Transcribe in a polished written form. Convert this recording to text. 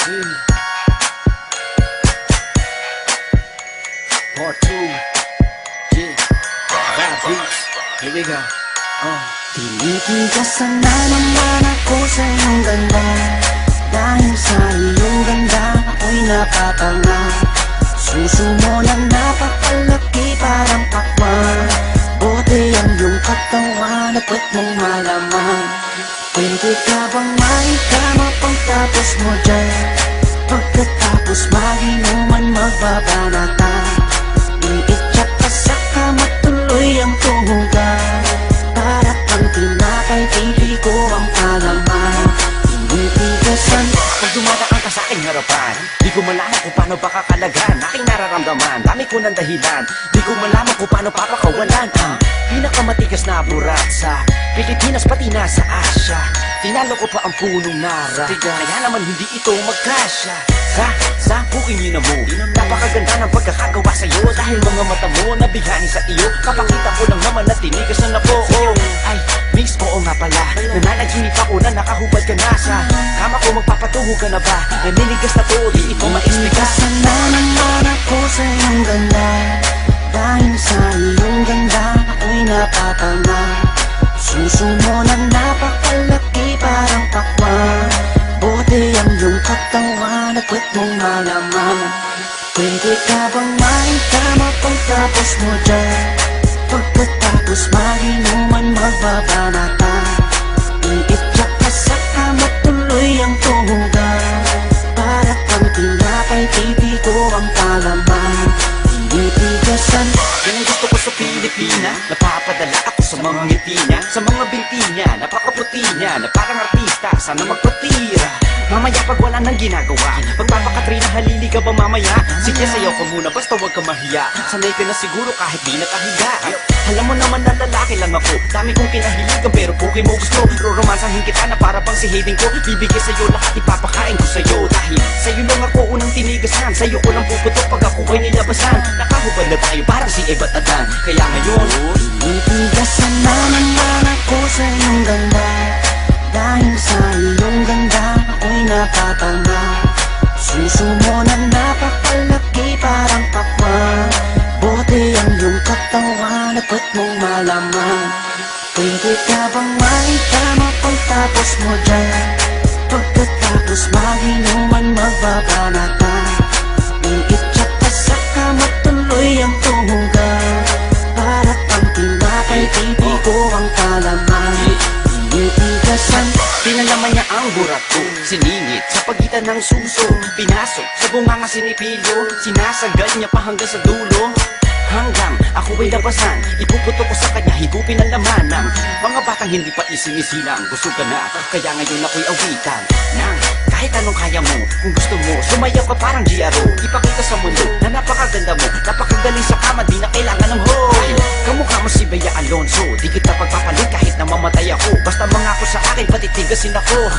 Part 2. Yeah. Rap beats. Here we go. Tinitigasan na naman ako sa iyong ganda. Dahil sa iyong ganda ako'y napatanga. Suso mo na napakalaki parang pakwan. Bote ang iyong katawan at ba't mong malaman. Pwede ka bang maikama pagtapos mo dyan? Pagkatapos maginuman magbabanatan. Iitsak ka sa kama tuloy ang tuhugan. Para kang tinapay, pipi ko ang palaman. Tinitigasan. Pag dumadaan ka sa aking harapan, di ko malaman kung paano ba kakalagan aking nararamdaman. Dami ko ng dahilan, di ko malaman kung paano papakawalan ang pinakamatigas na burat sa Pilipinas pati na sa Asya. Tinalo ko pa ang punong nara, kaya naman hindi ito magkasya. Sa puingin na mo, napakaganda ng pagkakagawa sa'yo. Dahil mga mata mo nabihani sa iyo, kapakita ko lang naman na tinigas na po. Ay, miss, oo nga pala, nananaginip ako na nakahubad ka na sa kama ko. Magpapatuho ka na ba? Naninigas na to, di ito ma-explica. Tinitigasan na naman ako sa iyong ganda. Dahil sa iyong ganda ako'y napatanga. Suso mo na napakalaki parang pakwan. Bote ang iyong katawan at ba't mong malaman. Pwede ka bang maikama pagtapos mo dyan? Pagkatapos maginuman magbabanatan. Iityak ka sa kama tuloy ang tuhugan. Para kang tinapay, pipi ko ang palaman. Tinitigasan. Yan ang gusto ko sa Pilipina. Napapadala ako sa mga ngiti niya, sa mga binti niya, napakaputi niya, na parang artista, sana magpatira. Mamaya pag wala nang ginagawa, magpapakatrina, halili ka ba mamaya? Sige, sayaw ka muna, basta wag ka mahiya. Sanay ka na siguro kahit di nakahiga. Alam mo naman na lalaki lang ako, dami kong kinahiligan pero puki mo gusto. Roromansahin kita na para bang si Hayden ko. Bibigay sa'yo lahat, ipapakain ko sa'yo. Dahil sa'yo lang ako unang tinigasan, sa'yo ko lang puputok pag ako ay nilabasan. Nakahubad na tayo parang si Eva at Adan. Kaya ngayon, tinitigasan na naman ako sa iyong ganda. Dahil sa iyong ganda ako'y napatanga. Suso mo na napakalaki parang pakwan. Bote ang iyong katawan at ba't mong malaman. Pwede ka bang maikama pagtapos mo dyan? Pagkatapos maginuman magbabanatan. Iitsak ka sa kama tuloy ang tuhugan. Para kang tinapay, pipi ko ang palaman. Tinitigasan. pinalaman niya ang burat ko, siningit sa pagitan ng suso. Pinasok sa bunganga sinipilyo, sinasagal niya pa hanggang sa dulo. Hanggang ako ay labasan, ipuputo ko sa kanya, higupin ang laman ng mga batang hindi pa isinisilang. Gusto ka na, kaya ngayon ako'y awitan ng kahit anong kaya mo. Kung gusto mo, sumayaw ka parang GRO. Ipakita sa mundo na napakaganda mo, napakagaling sa kama, di na kailangan ng ho. Dahil kamukha mo si Bea Alonzo, di kita pagpapalit kahit na mamatay ako. Basta mangako sa akin, patitigasin ako.